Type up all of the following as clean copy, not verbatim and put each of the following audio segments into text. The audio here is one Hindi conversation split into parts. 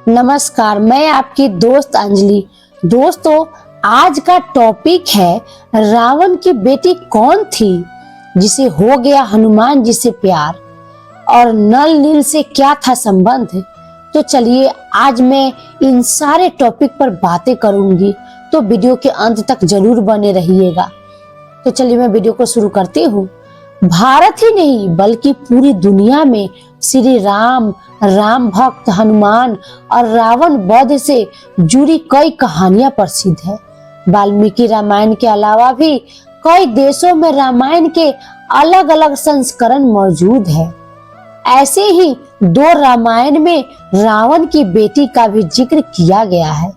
नमस्कार, मैं आपकी दोस्त अंजलि। दोस्तों, आज का टॉपिक है रावण की बेटी कौन थी जिसे हो गया हनुमान जी से प्यार, और नल नील से क्या था संबंध। तो चलिए आज मैं इन सारे टॉपिक पर बातें करूंगी, तो वीडियो के अंत तक जरूर बने रहिएगा। तो चलिए मैं वीडियो को शुरू करती हूँ। भारत ही नहीं बल्कि पूरी दुनिया में श्री राम, राम भक्त हनुमान और रावण वध से जुड़ी कई कहानियां प्रसिद्ध है। वाल्मीकि रामायण के अलावा भी कई देशों में रामायण के अलग अलग संस्करण मौजूद है। ऐसे ही दो रामायण में रावण की बेटी का भी जिक्र किया गया है।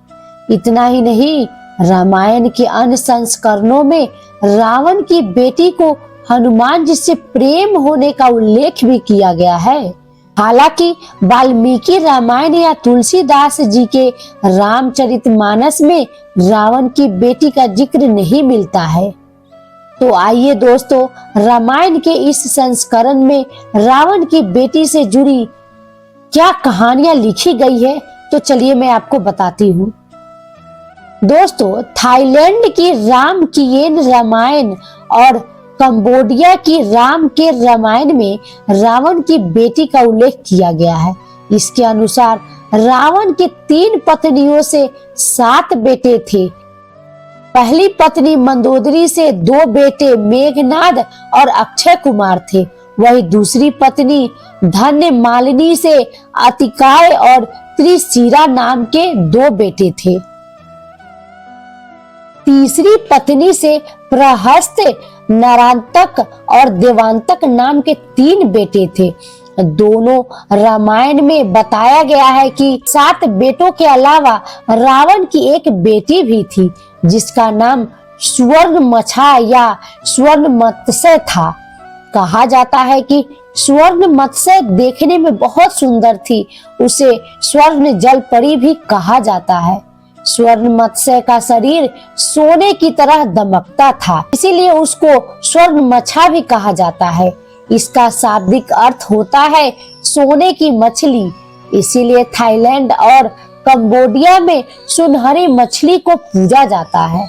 इतना ही नहीं, रामायण के अन्य संस्करणों में रावण की बेटी को हनुमान जी से प्रेम होने का उल्लेख भी किया गया है। हालांकि वाल्मीकि रामायण या तुलसीदास जी के रामचरितमानस में रावण की बेटी का जिक्र नहीं मिलता है। तो आइए दोस्तों, रामायण के इस संस्करण में रावण की बेटी से जुड़ी क्या कहानियां लिखी गई है, तो चलिए मैं आपको बताती हूँ। दोस्तों, थाईलैंड की रामकियन रामायण और कंबोडिया की राम के रामायण में रावण की बेटी का उल्लेख किया गया है। इसके अनुसार रावण के 3 पत्नियों से 7 बेटे थे। पहली पत्नी मंदोदरी से 2 बेटे मेघनाद और अक्षय कुमार थे। वही दूसरी पत्नी धन्य मालिनी से अतिकाय और त्रिशिरा नाम के 2 बेटे थे। तीसरी पत्नी से प्रहस्त, नरांतक और देवांतक नाम के 3 बेटे थे। दोनों रामायण में बताया गया है कि 7 बेटों के अलावा रावण की एक बेटी भी थी जिसका नाम स्वर्ण मछा या स्वर्ण मत्स्य था। कहा जाता है कि स्वर्ण मत्स्य देखने में बहुत सुंदर थी। उसे स्वर्ण जलपरी भी कहा जाता है। स्वर्ण मत्स्य का शरीर सोने की तरह दमकता था, इसीलिए उसको स्वर्ण मछा भी कहा जाता है। इसका शाब्दिक अर्थ होता है सोने की मछली। इसीलिए थाईलैंड और कंबोडिया में सुनहरी मछली को पूजा जाता है।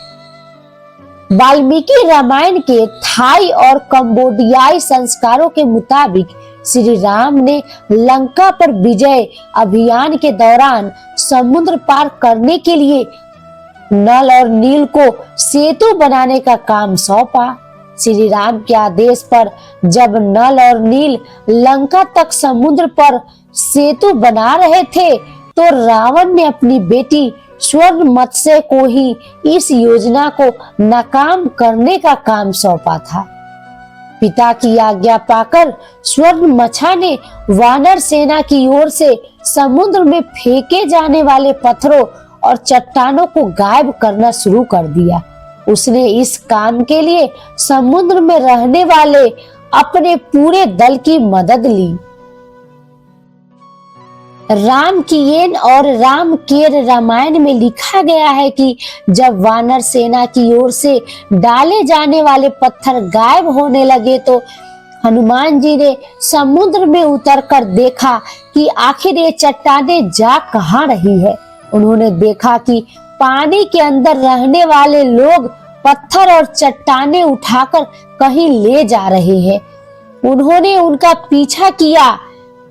वाल्मीकि रामायण के थाई और कंबोडियाई संस्कारों के मुताबिक श्री राम ने लंका पर विजय अभियान के दौरान समुद्र पार करने के लिए नल और नील को सेतु बनाने का काम सौंपा। श्री राम के आदेश पर जब नल और नील लंका तक समुद्र पर सेतु बना रहे थे, तो रावण ने अपनी बेटी स्वर्ण मत्स्य को ही इस योजना को नाकाम करने का काम सौंपा था। पिता की आज्ञा पाकर स्वर्ण मछा ने वानर सेना की ओर से समुद्र में फेंके जाने वाले पत्थरों और चट्टानों को गायब करना शुरू कर दिया। उसने इस काम के लिए समुद्र में रहने वाले अपने पूरे दल की मदद ली। रामकियन और रामकेर रामायण में लिखा गया है कि जब वानर सेना की ओर से डाले जाने वाले पत्थर गायब होने लगे, तो हनुमान जी ने समुद्र में उतरकर देखा कि आखिर ये चट्टानें जा कहाँ रही है। उन्होंने देखा कि पानी के अंदर रहने वाले लोग पत्थर और चट्टानें उठाकर कहीं ले जा रहे हैं। उन्होंने उनका पीछा किया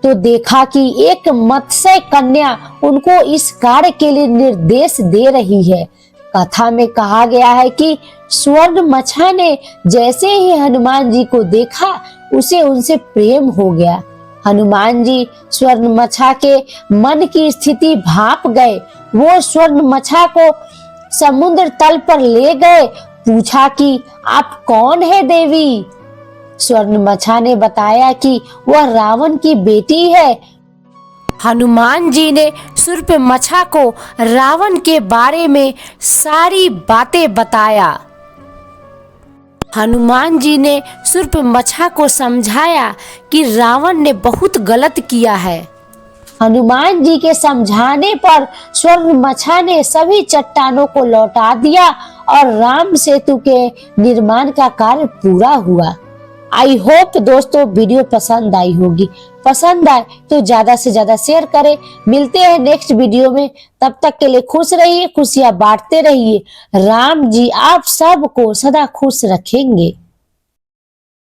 तो देखा कि एक मत्स्य कन्या उनको इस कार्य के लिए निर्देश दे रही है। कथा में कहा गया है कि स्वर्ण मछा ने जैसे ही हनुमान जी को देखा, उसे उनसे प्रेम हो गया। हनुमान जी स्वर्ण मछा के मन की स्थिति भांप गए। वो स्वर्ण मछा को समुद्र तल पर ले गए। पूछा कि आप कौन है देवी? स्वर्ण मछा ने बताया कि वह रावण की बेटी है। हनुमान जी ने सूर्प मछा को रावण के बारे में सारी बातें बताया। हनुमान जी ने सूर्प मछा को समझाया कि रावण ने बहुत गलत किया है। हनुमान जी के समझाने पर स्वर्ण मछा ने सभी चट्टानों को लौटा दिया और राम सेतु के निर्माण का कार्य पूरा हुआ। आई होप दोस्तों वीडियो पसंद आई होगी। पसंद आए तो ज्यादा से ज्यादा शेयर करें। मिलते हैं नेक्स्ट वीडियो में, तब तक के लिए खुश रहिए, खुशियां बांटते रहिए। राम जी आप सबको सदा खुश रखेंगे।